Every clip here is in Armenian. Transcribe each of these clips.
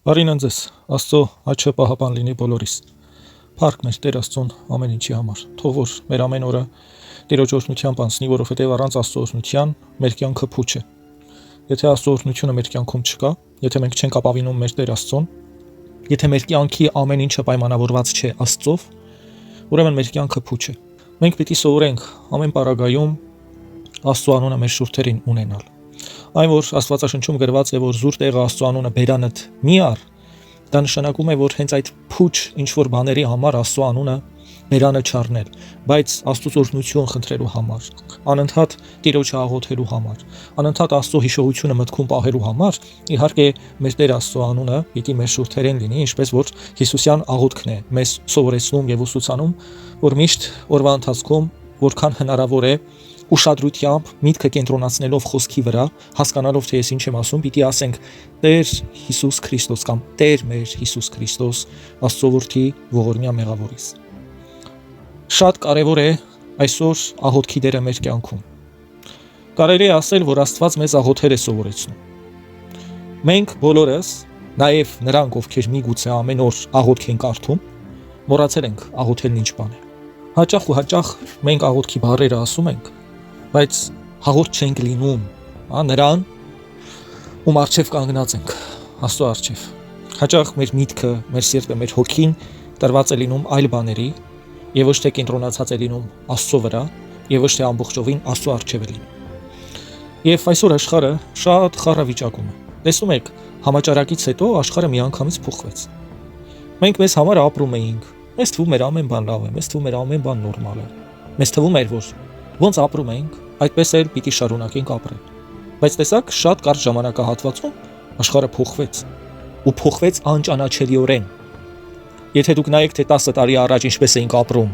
Բարին ընձես, Աստծո աչքը պահապան լինի բոլորիս։ Փառք մեր Տեր Աստծուն ամեն ինչի համար։ Թող որ մեր ամեն օրը Տիրոջ օրհնությամբ անցնի, որովհետև առանց Աստծո օրհնության մեր կյանքը փուչ է։ Եթե Աստծո օրհնությունը մեր կյանքում չկա, եթե մենք չենք ապավինում մեր Տեր Աստծուն, եթե մեր կյանքի ամեն ինչը պայմանավորված չէ Աստծով, ուրեմն մեր կյանքը փուչ է։ Մենք պիտի սովորենք ամեն պարագայում Աստծո անունը մեր շուրթերին ունենալ։ Այն որ Աստվածաշնչում գրված է, որ զուր տեղը Աստծո անունը բերանդ մի առ, դա նշանակում է, որ հենց այդ փուչ ինչ որ բաների համար Աստծո անունը բերանը չառնել, բայց Աստծո օրհնություն խնդրելու համար, անընդհատ Տիրոջը աղոթելու համար, անընդհատ Աստծո հիշողությունը մտքում պահելու համար, իհարկե մեր Տեր Աստծո անունը պիտի մեր շուրթերեն լինի, ինչպես որ Հիսուսյան աղոթքն է մեզ սովորեցնում եւ ուսուցանում, որ միշտ օրվա ընթացքում որքան հնարավոր է ուշադրությամբ միտքը կենտրոնացնելով խոսքի վրա, հասկանալով թե ես ինչ եմ ասում, պիտի ասենք Տեր Հիսուս Քրիստոս կամ Տեր մեր Հիսուս Քրիստոս, Աստծո որդի ողորմյա մեղավորիս։ Շատ կարևոր է այսօր աղոթքի դերը մեր կյանքում։ Կարելի է ասել, որ Աստված մեզ աղոթել է սովորեցնում։ Մենք բոլորս, նաև նրանք, ովքեր միգուցե ամեն օր աղոթք են կարդում, մոռացել ենք աղոթելն ինչ բան է։ Հաճախ ու հաճախ մենք աղոթքի բառերը ասում ենք, բայց հաղորդ չենք լինում, նրան ում առջև կանգնած ենք, Աստծո առջև։ Հաճախ մեր միտքը, մեր սիրտը, մեր հոգին տրված է լինում այլ բաների, եւ ոչ թե կենտրոնացած է լինում Աստծո վրա, եւ ոչ թե ամբողջովին Աստծո առջև է լինում։ Եվ այսօր աշխարհը շատ խառը վիճակում է։ Տեսնում եք, համաճարակից հետո աշխարհը միանգամից փոխվեց։ Մենք մեզ համար ապրում էինք, մեզ թվում էր ամեն բան լավ է, մեզ թվում էր ամեն բան նորմալ է։ Մեզ թվում էր, որ ոնց ապրում ենք, այդպես էլ պիտի շարունակենք ապրել։ Բայց տեսակ, շատ կարճ ժամանակահատվածում աշխարհը փոխվեց ու փոխվեց անճանաչելիորեն։ Եթե դուք նայեք, թե 10 տարի առաջ ինչպես էինք ապրում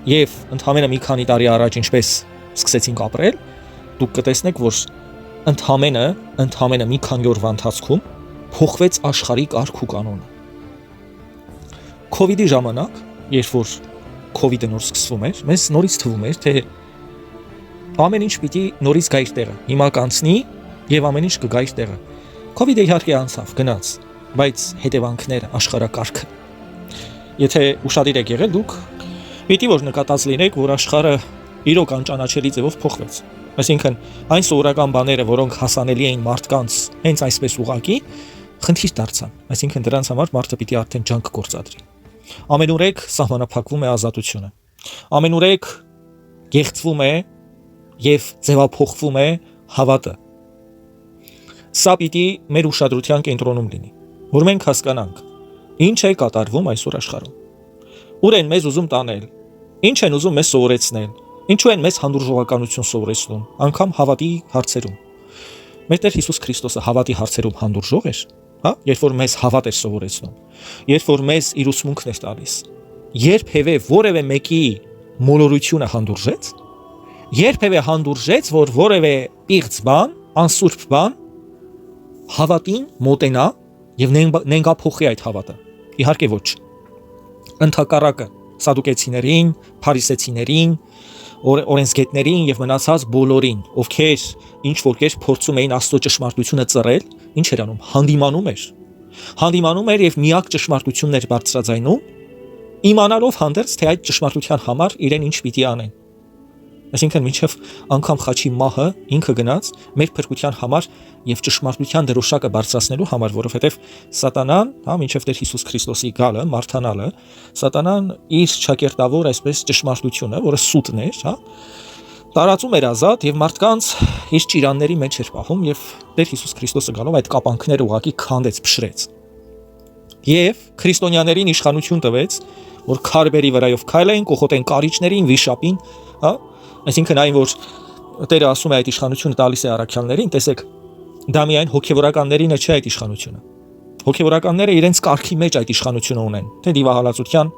եւ ընդհանրապես մի քանի տարի առաջ ինչպես սկսեցինք ապրել, դուք կտեսնեք, որ ընդհանրապես մի քանի օրվա ընթացքում փոխվեց աշխարհի կարգ ու կանոնը։ Քովիդի ժամանակ, երբ որ քովիդը նոր սկսվում էր, մեզ նորից թվում էր, թե ամեն ինչ պիտի նորից գա իր տեղը։ Հիմա կանցնի եւ ամեն ինչ կգա իր տեղը։ Քովիդը իհարկե անցավ, գնաց, բայց հետևանքները աշխարհակարգը։ Եթե ուշադիր եք եղել դուք, պիտի որ նկատած լինեք, որ աշխարհը իրոք անճանաչելի ձևով փոխվեց։ Այսինքն, այն սովորական բաները, որոնք հասանելի էին մարդկանց հենց այսպես ուղակի, խնդիր դարձան։ Այսինքն դրանց համար մարդը պիտի արդեն ջանք գործադրի։ Ամենուրեք սահմանափակվում է ազատությունը։ Ամենուրեք գեղցվում է եւ ձևափոխվում է հավատը։ Սա պիտի մեր ուշադրության կենտրոնում լինի, որ մենք հասկանանք, ինչ է կատարվում այսօր աշխարհում։ Ուր են մեզ ուզում տանել, ինչ են ուզում մեզ սովորեցնել, ինչու են մեզ հանդուրժողականություն սովորեցնում, անգամ հավատի հարցերում։ Մեր Տեր Հիսուս Քրիստոսը հավատի հարցերում հանդուրժող էր, երբ որ մեզ հավատ էր սովորեցնում, երբ որ մեզ իր ուսմունքն էր տալիս, երբևէ որևէ մեկի մոլորությունը հանդուրժեց, երբևէ հանդուրժեց, որ որևէ պիղծ բան, անսուրբ բան հավատին մոտենա եւ նենգափոխի այդ հավատը։ Իհարկե ոչ։ Ընդհակառակը սադուկեցիներին, փարիսեցիներին, օրենսգետներին եւ մնացած բոլորին, ովքեր ինչ որ կերպ փորձում էին Աստծո ճշմարտությունը ծռել, ինչ էր անում, հանդիմանում էր եւ միակ ճշմարտությունն էր բարձրաձայնում, իմանալով հանդերձ, թե այդ ճշմարտության համար իրեն ինչ պիտի անեն։ Այսինքն մինչև անգամ խաչի մահը ինքը գնաց մեր փրկության համար եւ ճշմարտության դրոշակը բարձրացնելու համար, որովհետեւ սատանան, մինչև Տեր Հիսուս Քրիստոսի գալը, մարտանալը, սատանան իր ճակերտավոր այսպես ճշմարտությունը, որը սուտն էր, տարածում էր ազատ եւ մարդկանց իր ճիրանների մեջ էր պահում եւ Տեր Հիսուս Քրիստոսը գալով այդ կապանքները ուղակի քանդեց, փշրեց։ Եվ քրիստոնյաներին իշխանություն տվեց, որ քարբերի վրայով քայլեն, կողոտեն կարիճներին, վիշապին, Այսինքն այն, որ Տերը ասում է այդ իշխանությունը տալիս է առաքյալներին, տեսեք, դա միայն հոգևորականներին չէ այդ իշխանությունը։ Հոգևորականները իրենց կարգի մեջ այդ իշխանությունը ունեն, թե դիվահալածության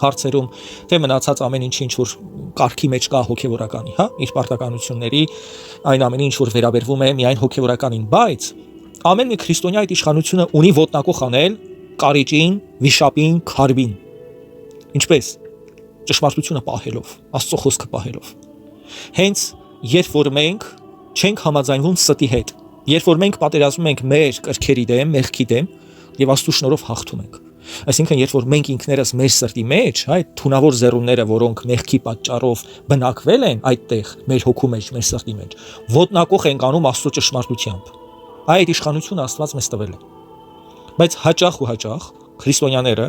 հարցերում, թե մնացած ամեն ինչ որ կարգի մեջ կա հոգևորականի, իր պարտականությունների, այն ամենին, ինչ որ վերաբերվում է միայն հոգևորականին, բայց ամեն մի քրիստոնյա այդ իշխանությունը ունի ոտնակոխ անել կարիճին, վիշապին, քարբին։ Ինչպես ճշմարտությունը պահելով, Աստծո խոսքը պահելով։ Հենց երբ որ մենք չենք համաձայնվում ստի հետ, երբ որ մենք պատերազմում ենք մեր կրքերի դեմ, մեղքի դեմ, եւ Աստծո շնորհով հաղթում ենք։ Այսինքն, երբ որ մենք ինքներս մեր սրտի մեջ, այդ թունավոր զերունները, որոնք մեղքի պատճառով բնակվել են այդտեղ, մեր հոգու մեջ, մեր սրտի մեջ, ոտնակող ենք անում Աստծո ճշմարտությամբ։ Այդ իշխանությունը Աստված մեզ տվել է։ Բայց հաճախ ու հաճախ քրիստոնյաները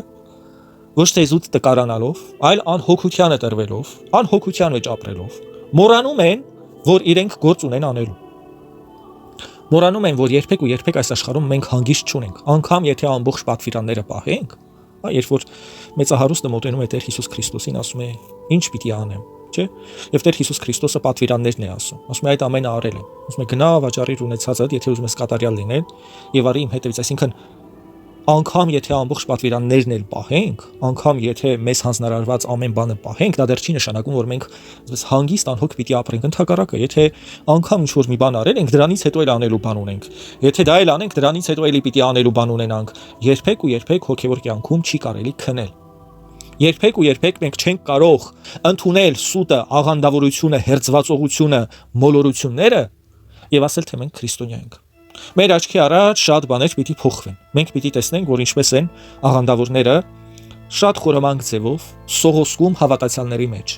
ոչ թե զուտ տկարանալով, այլ անհոգությանը տրվելով, անհոգության մեջ ապրելով, մոռանում են, որ իրենք գործ ունեն անելու։ Մոռանում են, որ երբեք ու երբեք այս աշխարհում մենք հանգիստ չունենք, անգամ եթե ամբողջ պատվիրանները պահենք, երբ որ մեծահարուստը մոտենում է Տեր Հիսուս Քրիստոսին, ասում է. «Ինչ պիտի անեմ», չէ՞։ Եվ Տեր Հիսուս Քրիստոսը պատվիրաններն է ասում է այդ ամենը արել եմ։ Ասում է գնա վաճառիր ունեցածդ, եթե ուզում ես կատարյալ լինել, եւ արի իմ հետևից, այսինքն անգամ եթե ամբողջ պատվիրաններն էլ պահենք, անգամ եթե մեզ հանձնարարված ամեն բանը պահենք, դա դեռ չի նշանակում, որ մենք այսպես հանգիստ անհոգ պիտի ապրենք։ Ընդհակառակը, եթե անգամ ինչ-որ մի բան արել ենք, դրանից հետո էլ անելու բան ունենք։ Եթե դա էլ անենք, դրանից հետո էլի պիտի անելու բան ունենանք։ Երբեք ու երբեք հոգևոր կյանքում չի կարելի քնել։ Երբեք ու երբեք մենք չենք կարող ընդունել սուտը, աղանդավորությունը, հերձվածողությունը, մոլորությունները եւ ասել, թե մենք քրիստոնյա ենք։ Մեր աչքի առաջ շատ բաներ պիտի փոխվեն։ Մենք պիտի տեսնենք, որ ինչպես են աղանդավորները շատ խորամանկ ձևով սողոսկում հավատացյալների մեջ։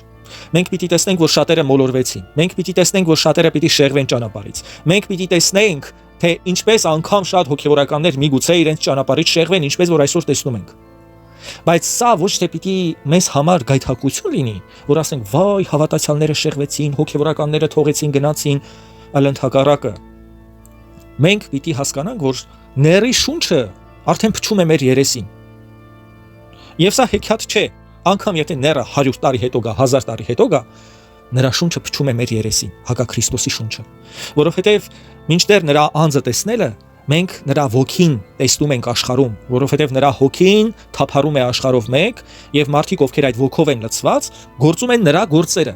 Մենք պիտի տեսնենք, որ շատերը մոլորվեցին։ Մենք պիտի տեսնենք, որ շատերը պիտի շեղվեն ճանապարհից։ Մենք պիտի տեսնենք, թե ինչպես անգամ շատ հոգևորականներ միգուցե իրենց ճանապարհից շեղվեն, ինչպես որ այսօր տեսնում ենք։ Բայց սա ոչ թե պիտի մեզ համար գայթակղություն լինի, որ ասենք, վայ, հավատացյալները շեղվեցին, հոգևորականները թողեցին, գնացին, այլ ընդհակառակը։ Մենք պիտի հասկանանք, որ ների շունչը արդեն փչում է մեր երեսին։ Եվ սա հեքիաթ չէ, անգամ եթե ները 100 տարի հետո գա, 1000 տարի հետո գա, նրա շունչը փչում է մեր երեսին, հակա Քրիստոսի շունչը, որովհետև մինչդեռ նրա անձը տեսնելը, մենք նրա ոգին տեսնում ենք աշխարհում, որովհետև նրա հոգին թափառում է աշխարհով մեկ, եւ մարդիկ, ովքեր այդ ոգով են լցված, գործում են նրա գործերը։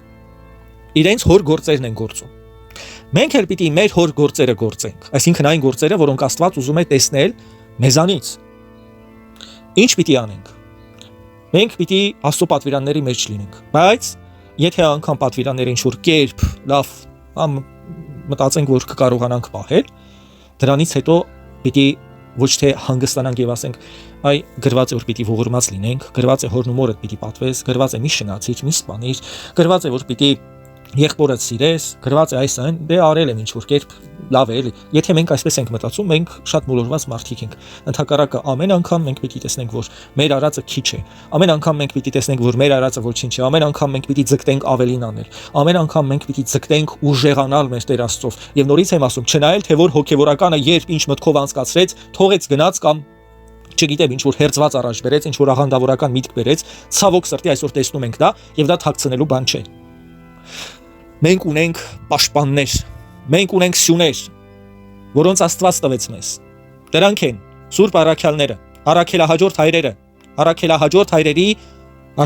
Իրենց հոր գործերն են գործում։ Մենք էլ պիտի մեր հոր գործերը գործենք, այսինքն այն գործերը, որոնք Աստված ուզում է տեսնել մեզանից։ Ինչ պիտի անենք։ Մենք պիտի Աստծո պատվիրանների մեջ լինենք, բայց եթե անգամ պատվիրանները ինչ-որ կերպ լավ մտածենք, որ կկարողանանք պահել, դրանից հետո պիտի ոչ թե հանգստանանք եւ ասենք, այ գրված է որ պիտի ողորմած լինենք, գրված է հորն ու մորդ պիտի պատվես, գրված է մի շնացիր, մի սպանիր, գրված է որ պիտի եղբորդ սիրես, գրված է այս այն, դե արել եմ ինչ-որ կերպ, լավ է էլի։ Եթե մենք այսպես ենք մտածում, մենք շատ մոլորված մարդիկ ենք։ Ընդհակառակը ամեն անգամ մենք պիտի տեսնենք, որ մեր արածը քիչ է։ Ամեն անգամ մենք պիտի տեսնենք, որ մեր արածը ոչինչ է։ Ամեն անգամ մենք պիտի ձգտենք ավելին անել։ Ամեն անգամ մենք պիտի ձգտենք ուժեղանալ մեր Տեր Աստծով։ Եվ նորից եմ ասում, չնայել թե որ հոգևորականը երբ ինչ մտքով անցկացրեց, թողեց գնաց կամ չգիտեմ ինչ որ հերձված առաջ բերեց, ինչ որ աղանդավորական միտք բերեց, ցավոք սրտի այսօր տեսնում ենք դա, եւ դա թաքցնելու բան չէ։ Մենք ունենք պաշտպաններ, մենք ունենք սյուներ, որոնց Աստված տվեց մեզ։ Դրանք են Սուրբ առաքյալները, առաքելահաջորդ հայրերը, առաքելահաջորդ հայրերի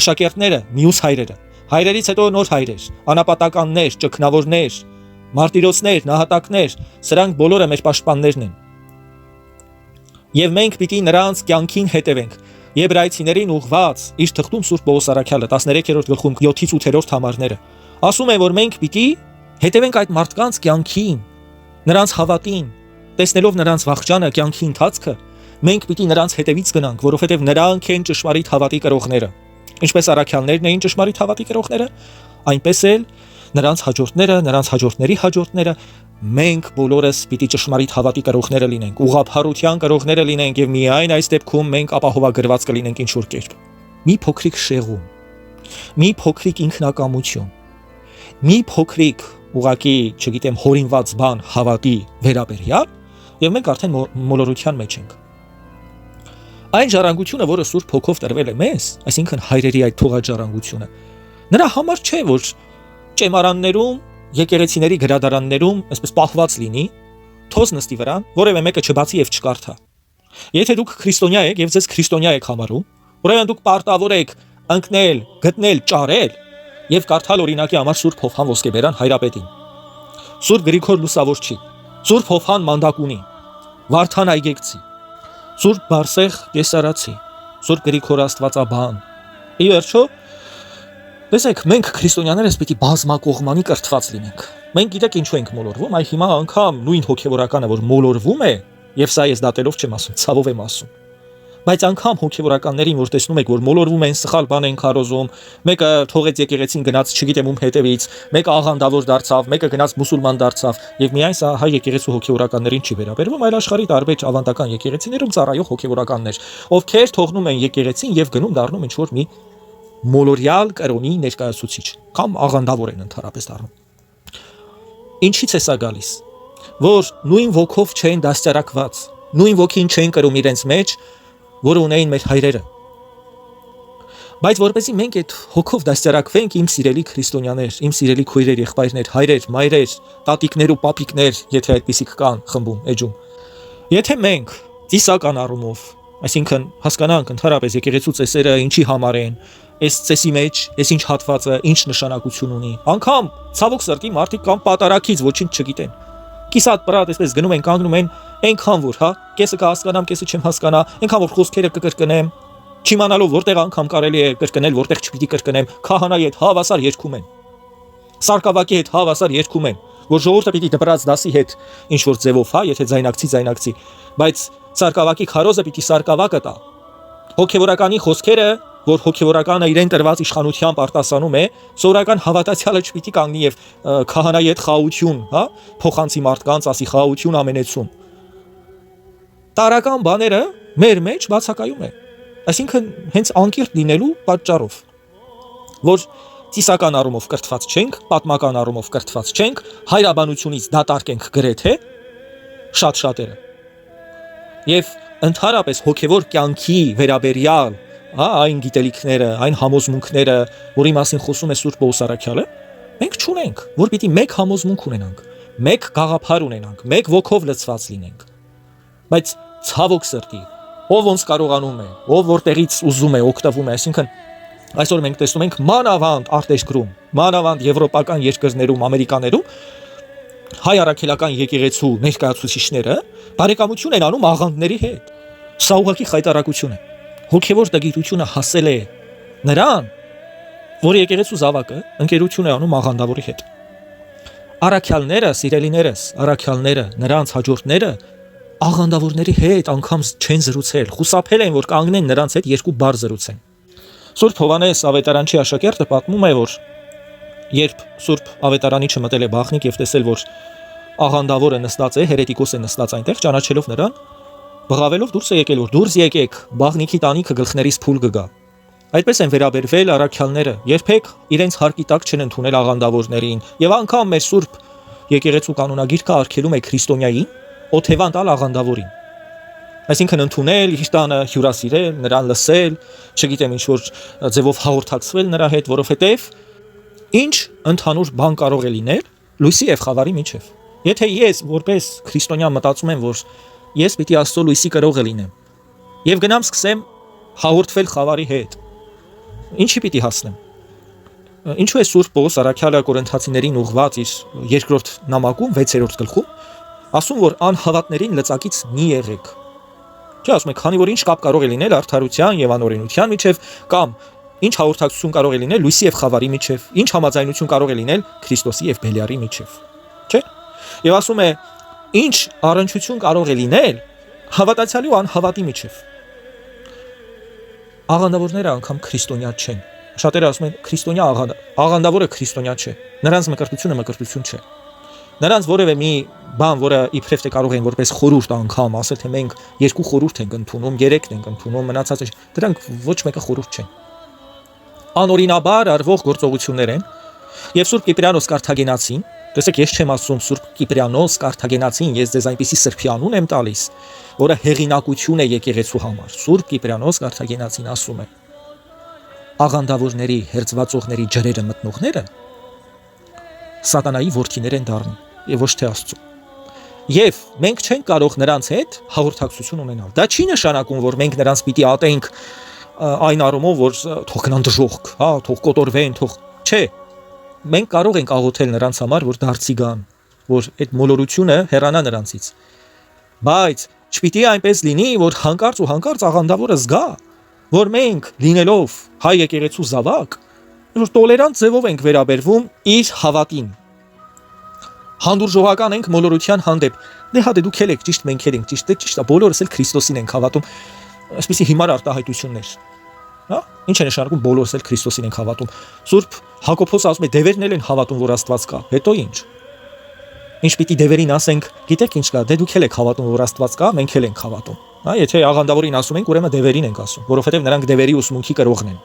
աշակերտները, մյուս հայրերը, հայրերից հետո նոր հայրեր, անապատականներ, ճգնավորներ, մարտիրոսներ, նահատակներ, սրանք բոլորը մեր պաշտպաններն են։ Եվ մենք պիտի նրանց կյանքին հետևենք։ Եբրայեցիներին ուղված իր թղթում Սուրբ Պողոս առաքյալը 13-րդ գլխում 7-ից 8-րդ համարները ասում է, որ մենք պիտի հետևենք այդ մարդկանց կյանքին, նրանց հավատին, տեսնելով նրանց վախճանը, կյանքի ընթացքը, մենք պիտի նրանց հետևից գնանք, որովհետև նրանք են ճշմարիտ հավատի կրողները։ Ինչպես առաքյալներն էին ճշմարիտ հավատի կրողները, այնպես էլ նրանց հաջորդները, նրանց հաջորդների հաջորդները, մենք բոլորս պիտի ճշմարիտ հավատի կրողները լինենք, ուղղափառության կրողները լինենք եւ միայն այս դեպքում մենք ապահովագրված կլինենք ինչ որ կերպ։ Մի փոքրիկ շեղում, մի փոքրիկ ինքնակամություն, մի փոքրիկ ուղակի, չգիտեմ, հորինված բան հավատի վերաբերյալ եւ մենք արդեն մոլորության մեջ ենք։ Այն ժառանգությունը, որը Սուրբ Հոգով տրվել է մեզ, այսինքն հայրերի այդ թողած ժառանգությունը, նրա համար չէ, որ ճեմարաններում, եկեղեցիների գրադարաններում այսպես պահված լինի, թոզ նստի վրան, որևէ մեկը չբացի եւ չկարդա։ Եթե դուք քրիստոնյա եք եւ ձեզ քրիստոնյա եք համարում, ուրեմն դուք պարտավոր եք ընկնել, գտնել, ճարել եւ կարդալ օրինակի համար Սուրբ Հովհան Ոսկեբերան Հայրապետին, Սուրբ Գրիգոր Լուսավորչի, Սուրբ Հովհան Մանդակունի, Վարդան Այգեկցի, Սուրբ Բարսեղ Կեսարացի, Սուրբ Գրիգոր Աստվածաբան։ Ի վերջո, տեսեք, մենք քրիստոնյաներս պիտի բազմակողմանի կրթված լինենք։ Մենք գիտեք ինչու ենք մոլորվում, այ հիմա անգամ նույն հոգևորականը, որ մոլորվում է, եւ սա ես դատելով չեմ ասում, ցավով եմ ասում։ Բայց անգամ հոգևորականներին, որ տեսնում եք, որ մոլորվում են, սխալ բան են քարոզում, մեկը թողեց եկեղեցին գնաց, չգիտեմ ում հետևից, մեկը աղանդավոր դարձավ, մեկը գնաց մուսուլման դարձավ, եւ միայն սա հայ եկեղեցու հոգևորականներին չի վերաբերվում, այլ աշխարհի տարբեր ավանդական եկեղեցիներում ծառայող հոգևորականներ, ովքեր թողնում են եկեղեցին եւ գնում դառնում ինչ որ մի մոլորյալ կրոնի ներկայացուցիչ կամ աղանդավոր են ընդհանրապես դառնում։ Ինչից է սա գալիս, որ նույն ոգով չեն դաստիարակված, նույն ոգին չեն կրում իրենց մեջ, որը ունեին մեր հայրերը։ Բայց որպեսզի մենք այդ հոգով դաստիարակվենք, իմ սիրելի քրիստոնյաներ, իմ սիրելի քույրեր, եղբայրներ, հայրեր, մայրեր, տատիկներ ու պապիկներ, եթե այդպիսիք կան խմբում, էջում։ Եթե մենք ծիսական առումով, այսինքն հասկանանք ընդհանրապես եկեղեցու ծեսերը ինչի համար են, այս ծեսի մեջ, այս ինչ հատվածը, ինչ նշանակություն ունի։ Անկամ ցավոք սրտի մարդիկ կամ պատարակից ոչինչ չգիտեն։ Կիսատ պրատ այսպես գնում են կանգնում են այնքան որ, հա, կեսը կհասկանամ, կեսը չեմ հասկանա, այնքան որ խոսքերը կկրկնեմ, չիմանալով որտեղ անգամ կարելի է կրկնել, որտեղ չպիտի կրկնեմ, քահանայի հետ հավասար երգում են։ Սարկավակի հետ հավասար երգում են, որ ժողովուրդը պիտի դպրած դասի հետ ինչ որ ձևով, հա, եթե ձայնակցի, բայց սարկավակի քարոզը պիտի սարկավակը տա։ Հոգևորականի խոսքերը, որ հոգևորականը իրեն տրված իշխանությամբ արտասանում է, սովորական հավատացյալը չպիտի կանգնի եւ քահանայի հետ խաղաղություն, հա, փոխանցի մարդկանց ասի խաղաղություն ամենեցում։ Տարական բաները մեր մեջ բացակայում են։ Այսինքն հենց անկիրթ լինելու պատճառով, որ ծիսական առումով կրթված չենք, պատմական առումով կրթված չենք, հայրաբանությունից դատարկ ենք գրեթե շատ-շատերը։ Եվ ընդհանրապես հոգևոր կյանքի վերաբերյալ, հա, այն գիտելիքները, այն համոզմունքները, որի մասին խոսում է Սուրբ Պողոս առաքյալը, մենք չունենք, որ պիտի մեկ համոզմունք ունենանք, մեկ գաղափար ունենանք, մեկ ոգով լցված լինենք։ Բայց ցավոք սրտի, ով ոնց կարողանում է, ով որտեղից ուզում է, օգտվում է, այսինքն այսօր մենք տեսնում ենք մանավանդ արտերկրում, մանավանդ եվրոպական երկրներում, ամերիկաներում հայ առաքելական եկեղեցու ներկայացուցիչները բարեկամություն են անում աղանդների հետ։ Սա ուղղակի խայտարակություն է։ Հոգևոր տգիտությունը հասել է նրան, որ եկեղեցու զավակը ընկերություն է անում աղանդավորի հետ։ Առաքյալները, սիրելիներս, առաքյալները, նրանց հաջորդները աղանդավորների հետ անգամ չեն զրուցել, խուսափել են, որ կանգնեն նրանց հետ երկու բառ զրուցեն։ Սուրբ Հովհաննես Ավետարանչի աշակերտը պատմում է, որ երբ Սուրբ Ավետարանիչը մտել է Բախնիկ եւ տեսել, որ աղանդավորը նստած է, հերետիկոս է նստած այնտեղ, ճանաչելով նրան, բղավելով դուրս է եկել, որ դուրս եկեք, Բախնիկի տանիքը գլխներից փուլ կգա։ Այդպես են վերաբերվել առաքյալները, երբեք իրենց հարկի տակ չեն ընդունել աղանդավորներին, եւ անգամ մեր Սուրբ եկեղեցու կանոնագիրքը արգելում է քրիստոնյային օթևան տալ աղանդավորին։ Այսինքն ընդունել, իր տանը հյուրասիրել, նրան լսել, չգիտեմ ինչ որ ձևով հաղորդակցվել նրա հետ, որովհետև ինչ ընդհանուր բան կարող է լինել լույսի եւ խավարի միջև։ Եթե ես որպես քրիստոնյա մտածում եմ, որ ես պիտի Աստծո լույսի կրողը լինեմ եւ գնամ սկսեմ հաղորդվել խավարի հետ, ինչի պիտի հասնեմ։ Ինչու է Սուրբ Պողոս առաքյալը Կորինթացիներին ուղղված իր երկրորդ նամակում 6-րդ գլխում ասում, որ անհավատներին լծակից մի եղեք։ Չէ, ասում է, քանի որ ինչ կապ կարող է լինել արդարության եւ անօրենության միջև, կամ ինչ հաղորդակցություն կարող է լինել լույսի եւ խավարի միջև, ինչ համաձայնություն կարող է լինել Քրիստոսի եւ Բելիարի միջև։ Չէ։ Եվ ասում է, ինչ առնչություն կարող է լինել հավատացյալի ու անհավատի միջև։ Աղանդավորները անգամ քրիստոնյա չեն։ Շատերը ասում են քրիստոնյա աղանդավորը քրիստոնյա չէ։ Նրանց մկրտությունը մկրտություն չէ։ Նրանց որևէ մի բան, որը իբրև թե կարող են որպես խորհուրդ անգամ ասել, թե մենք երկու խորհուրդ ենք ընդունում, երեքն ենք ընդունում, մնացածը դրանք ոչ մեկը խորհուրդ չեն։ Անօրինաբար արվող գործողություններ են, եւ Սուրբ Կիպրիանոս Կարթագենացին, տեսեք, ես չեմ ասում Սուրբ Կիպրիանոս Կարթագենացին, ես ձեզ այնպիսի սրբի անուն եմ տալիս, որը հեղինակություն է եկեղեցու համար։ Սուրբ Կիպրիանոս Կարթագենացին ասում է. աղանդավորների, հերձվածողների ջրերը մտնողները սատանայի որդիներ են դառնում եւ ոչ թե Աստծո։ Եվ մենք չենք կարող նրանց հետ հաղորդակցություն ունենալ։ Դա չի նշանակում, որ մենք նրանց պիտի ատենք այն առումով, որ թող գնան դժոխք, հա, թող կոտորվեն, թող չէ։ Մենք կարող ենք աղոթել նրանց համար, որ դարձի գան, որ այդ մոլորությունը հեռանա նրանցից։ Բայց չպիտի այնպես լինի, որ հանկարծ ու հանկարծ աղանդավորը զգա, որ մենք լինելով հայ եկեղեցու զավակ, որ տոլերանտ ձևով ենք վերաբերվում իր հավատին։ Հանդուրժողական ենք մոլորության հանդեպ։ Դե հա դե դուք եք ճիշտ, մենք ենք ճիշտ, դե ճիշտ է, բոլորս էլ Քրիստոսին ենք հավատում։ այսպիսի հիմար արտահայտություններ։ Հա? Ինչ է նշանակում բոլորս էլ Քրիստոսին ենք հավատում։ Սուրբ Հակոբոս ասում է դևերն էլ են հավատում, որ Աստված կա։ Հետո ինչ։ Ինչ պիտի դևերին ասենք, գիտեք ինչ կա, դե դուք էլ եք հավատում, որ Աստված կա, մենք էլ ենք հավատում։ Հա, եթե աղանդավորին ասում ենք, ուրեմն դևերին ենք ասում, որովհետև նրանք դևերի ուսմունքի կրողն են։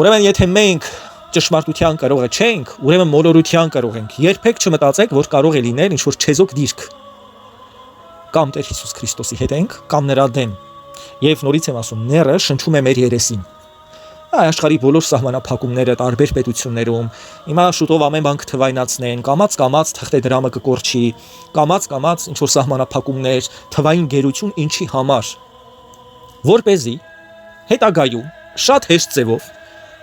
Ուրեմն եթե մենք ճշմարտության կրողը չենք, ուրեմն մոլորության կրող ենք։ Երբեք չմտածեք, որ կարող է լինել ինչ-որ չեզոք դիրք։ Կամ Տեր Հիսուս Քրիստոսի հետ ենք, կամ նրա դեմ։ Եվ նորից եմ ասում, ները շնչում է մեր երեսին։ Աշխարհի բոլոր սահմանափակումները տարբեր պետություններում, հիմա շուտով ամեն բան կթվայնացնեն, կամած թղթեդրամը կկորչի, կամած ինչ որ սահմանափակումներ, թվային գերություն ինչի համար, որպեսզի հետագայում շատ հեշտ ձևով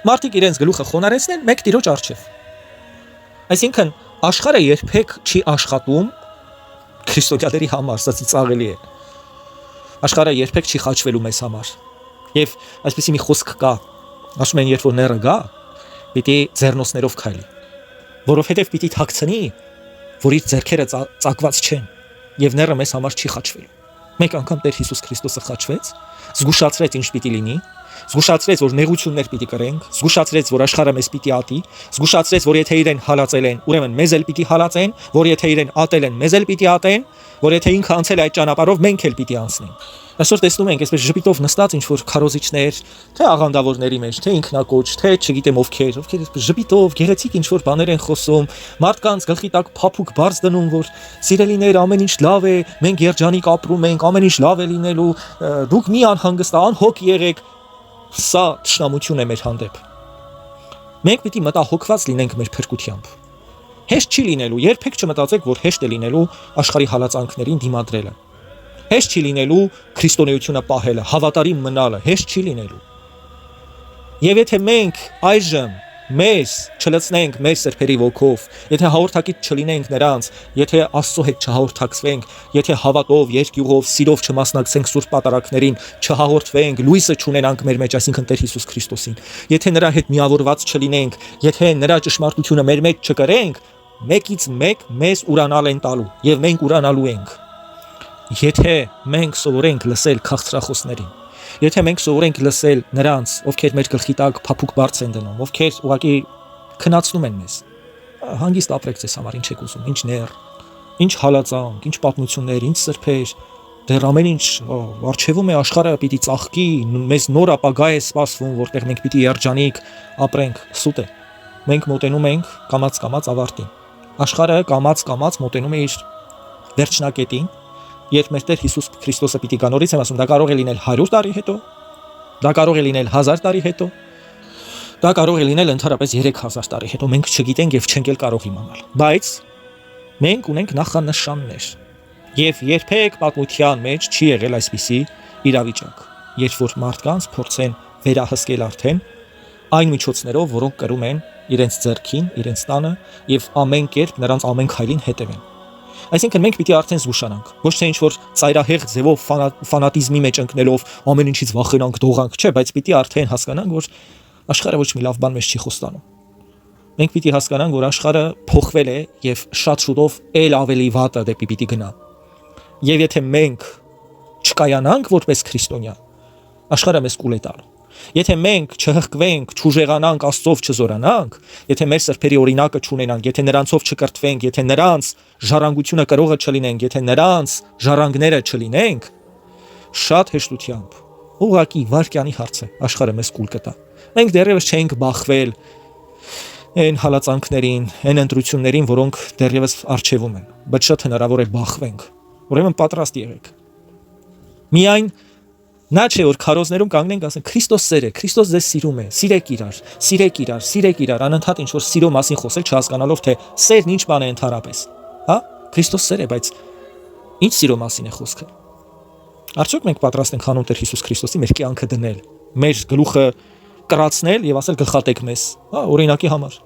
մարդիկ իրենց գլուխը խոնարհեցնեն մեկ Տիրոջ առջև։ Այսինքն աշխարհը երբեք չի աշխատում քրիստոնյաների համար, սա ծիծաղելի է։ Աշխարհը երբեք չի խաչվելու մեզ համար։ Եվ այսպեսի մի խոսք կա, ասում են, երբ որ ները գա, պիտի ձեռնոցներով քայլի, որովհետև պիտի թաքցնի, որ իր ձեռքերը ծակված չեն, եւ ները մեզ համար չի խաչվելու։ Մեկ անգամ Տեր Հիսուս Քրիստոսը խաչվեց, զգուշացրեց ինչ պիտի լինի, զգուշացրեց, որ նեղություններ պիտի կրենք, զգուշացրեց, որ աշխարհը մեզ պիտի ատի, զգուշացրեց, որ եթե իրեն հալածել են, ուրեմն մեզ էլ պիտի հալածեն, որ եթե իրեն ատել են, մեզ էլ պիտի ատեն, որ եթե ինքը անցել է այդ ճանապարհով, մենք էլ պիտի անցնենք։ Այսօր տեսնում ենք, այսպես ժպիտով նստած ինչ-որ քարոզիչներ, թե աղանդավորների մեջ, թե ինքնակոչ, թե չգիտեմ ովքեր ժպիտով, գեղեցիկ ինչ-որ բաներ են խոսում, մարդկանց գլխի տակ փափուկ բարձ դնում, որ սիրելիներ, ամեն ինչ լավ է, մենք երջանիկ ապրում ենք, ամեն ինչ լավ է լինելու, դուք մի անհանգստա, անհոգ եղեք։ Սա թշնամություն է մեր հանդեպ։ Մենք պիտի մտահոգված լինենք մեր փրկությամբ։ Հեշտ չի լինելու, երբեք չմտածեք, որ հեշտ է լինելու աշխարհի հալածանքներին դիմադրելը։ Հեշտ չի լինելու քրիստոնեությունը պահելը, հավատարիմ մնալը, հեշտ չի լինելու։ Եվ եթե մենք այժմ մեզ չլցնենք մեր սրբերի ոգով, եթե հաղորդակից չլինենք նրանց, եթե Աստծո հետ չհաղորդակցվենք, եթե հավատով, երկյուղով, սիրով չմասնակցենք սուրբ պատարակներին, չհաղորդվենք, լույսը չունենանք մեր մեջ, այսինքն Տեր Հիսուս Քրիստոսին, եթե նրա հետ միավորված չլինենք, եթե նրա ճշմարտությունը մեր մեջ չկրենք, մեկից մեկ մեզ ուրանալ են տալու, եւ մենք ուրանալու ենք։ Եթե մենք սովորենք լսել քաղցրախոսներին, եթե մենք սովորենք լսել նրանց, ովքեր մեր գլխի տակ փափուկ բարձ են դնում, ովքեր ուղղակի քնացնում են մեզ, հանգիստ ապրեք ձեզ համար, ինչ եք ուզում, ինչ ներ, ինչ հալածանք, ինչ պատմություններ, ինչ սրբեր, դեռ ամեն ինչ արժևում է, աշխարհը պիտի ծաղկի, մեզ նոր ապագա է սպասվում, որտեղ մենք պիտի երջանիկ ապրենք, սուտ է։ Մենք մոտենում ենք կամաց ավարտին։ Աշխարհը կամաց մոտենում է իր վերջնակետին, երբ մեր Տեր Հիսուս Քրիստոսը պիտի գա, նորից եմ ասում, դա կարող է լինել 100 տարի հետո, դա կարող է լինել 1000 տարի հետո, դա կարող է լինել ընդհանրապես 3000 տարի հետո, մենք չգիտենք եւ չենք էլ կարող իմանալ։ Բայց մենք ունենք նախանշաններ։ Եվ երբեք պատմության մեջ չի եղել այսպիսի իրավիճակ, երբ որ մարդկանց փորձեն վերահսկել արդեն այն միջոցներով, որոնք կրում են իրենց ձեռքին, իրենց տանը եւ ամեն կերպ նրանց ամեն քայլին հետևեն։ Այսինքն մենք պիտի արդեն զգուշանանք, ոչ թե ինչ-որ ծայրահեղ ձևով ֆանատիզմի մեջ ընկնելով ամեն ինչից վախենանք, դողանք, չէ, բայց պիտի արդեն հասկանանք, որ աշխարհը ոչ մի լավ բան մեզ չի խոստանում։ Մենք պիտի հասկանանք, որ աշխարհը փոխվել է եւ շատ շուտով ել ավելի վատը դեպի պիտի գնա։ Եվ եթե մենք չկայանանք որպես քրիստոնյա, աշխարհը մեզ կուլ է տալու։ Եթե մենք չհղկվենք, չուժեղանանք, Աստծով չզորանանք, եթե մեր սրբերի օրինակը չունենանք, եթե նրանցով չկրթվենք, եթե նրանց ժառանգությունը կրողը չլինենք, եթե նրանց ժառանգները չլինենք, շատ հեշտությամբ ուղղակի վարկյանի հարց է, աշխարհը մեզ կուլ կտա։ Մենք դեռևս չենք բախվել այն հալածանքներին, այն ընտրություններին, որոնք դեռևս առջևում են, բայց շատ հնարավոր է բախվենք։ Ուրեմն պատրաստ եղեք։ Միայն նա չէ որ քարոզներում կանգնենք ասենք Քրիստոս սեր է, Քրիստոս ձեզ սիրում է, սիրեք իրար, անընդհատ ինչ որ սիրո մասին խոսել չհասկանալով թե սերն ինչ բան է ընդհանրապես, հա? Քրիստոս սեր է, բայց ինչ սիրո մասին է խոսքը։ Արդյոք մենք պատրաստ ենք հանուն Տեր Հիսուս Քրիստոսի մեր կյանքը դնել, մեր գլուխը կրացնել եւ ասել գլխատեք մեզ, հա, օրինակի համար։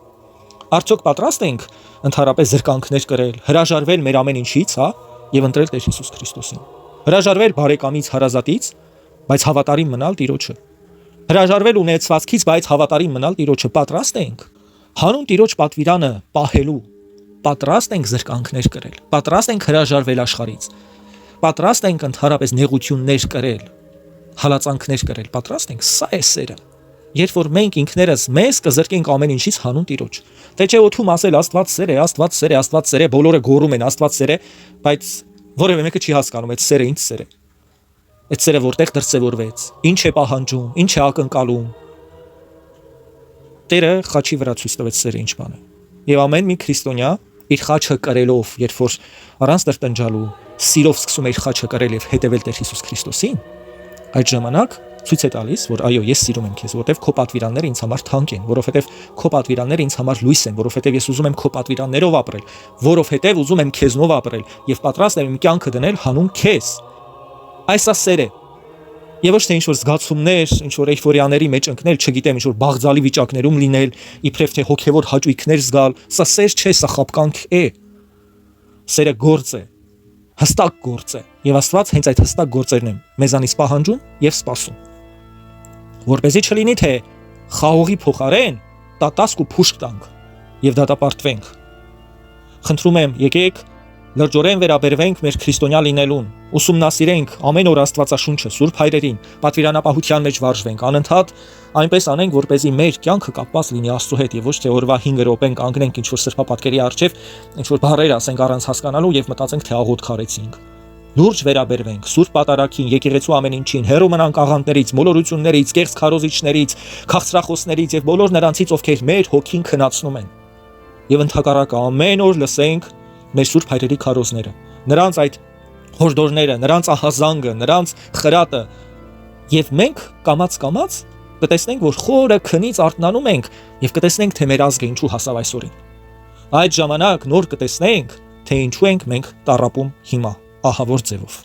Արդյոք պատրաստ ենք ընդհանրապես զրկանքներ կրել, հրաժարվել մեր ամեն ինչից, հա, եւ ընտրել Տեր Հիսուս Քրիստոսին։ Հրաժարվել բարեկամից, հարազատից, բայց հավատարիմ մնալ Տիրոջը։ Հրաժարվել ունեցվածքից, բայց հավատարիմ մնալ Տիրոջը պատրաստ ենք։ Հանուն Տիրոջ պատվիրանը պահելու պատրաստ ենք զրկանքներ կրել։ Պատրաստ ենք հրաժարվել աշխարհից։ Պատրաստ ենք ընդհանրապես նեղություններ կրել, հալածանքներ կրել, պատրաստ ենք, սա է սերը։ Երբ որ մենք ինքներս մեզ կզրկենք ամեն ինչից հանուն Տիրոջ։ Թե չէ օթում ասել Աստված սեր է, Աստված սեր է, Աստված սեր է, բոլորը գոռում են Աստված սեր է, բայց որևէ մեկը չի հասկանում այդ սերը ինչ սեր է։ Այդ սերը որտեղ դրսևորվեց, ինչ է պահանջում, ինչ է ակնկալում։ Տերը խաչի վրա ցույց տվեց սերը ինչ բան է։ Եվ ամեն մի քրիստոնյա իր խաչը կրելով, երբ որ առանց տրտնջալու սիրով սկսում է իր խաչը կրել եւ հետևել Տեր Հիսուս Քրիստոսին, այդ ժամանակ ցույց է տալիս, որ այո, ես սիրում եմ քեզ, որովհետև քո պատվիրանները ինձ համար թանկ են, որովհետև քո պատվիրանները ինձ համար լույս են, որովհետև ես ուզում եմ քո պատվիրաններով ապրել, որովհետև ուզում եմ քեզնով ապրել եւ պատրաստ եմ իմ կյանքը դնել հանուն քեզ։ Այս է սերը։ Եվ ոչ թե ինչ-որ զգացումներ, ինչ-որ էյֆորիաների մեջ ընկնել, չգիտեմ, ինչ-որ բաղձալի վիճակներում լինել, իբրև թե հոգևոր հաճույքներ զգալ, սա սեր չէ, սա խաբկանք է։ Սերը գործ է, հստակ գործ է, եւ Աստված հենց այդ հստակ գործերն են մեզանից պահանջում եւ սպասում։ Որպեսզի չլինի թե խաղողի փոխարեն տատասկ ու փուշկ տանք եւ դատապարտվենք։ Խնդրում եմ, եկեք լրջորեն վերաբերվենք մեր քրիստոնյա լինելուն, ուսումնասիրենք ամեն օր Աստվածաշունչը, Սուրբ Հայրերին, պատվիրանապահության մեջ վարժվենք, անընդհատ այնպես անենք, որպեսզի մեր կյանքը կապված լինի Աստծո հետ եւ ոչ թե օրվա 5 րոպեն կանգնենք ինչ-որ սրբապատկերի առջև, ինչ-որ բառեր ասենք առանց հասկանալու եւ մտածենք թե աղոտ խարեցինք։ Լուրջ վերաբերվենք Սուրբ Պատարագին, եկեղեցու ամեն ինչին, հեռու մնանք աղանդներից, մոլորություններից, կեղծ քարոզիչներից, քաղցրախոսներից եւ բոլոր նրանցից, ովքեր մեր հոգին քնացնում են։ Եվ ընդհակառակը ամեն օր լսենք մեր Սուրբ Հայրերի քարոզները, նրանց այդ հորդորները, նրանց ահազանգը, նրանց խրատը, եւ մենք կամաց կտեսնենք, որ խորը քնից արթնանում ենք եւ կտեսնենք, թե մեր ազգը ինչու հասավ այսօրին։ Այդ ժամանակ նոր կտեսնենք, թե ինչու ենք մենք տառապում հիմա, ահավոր ձևով։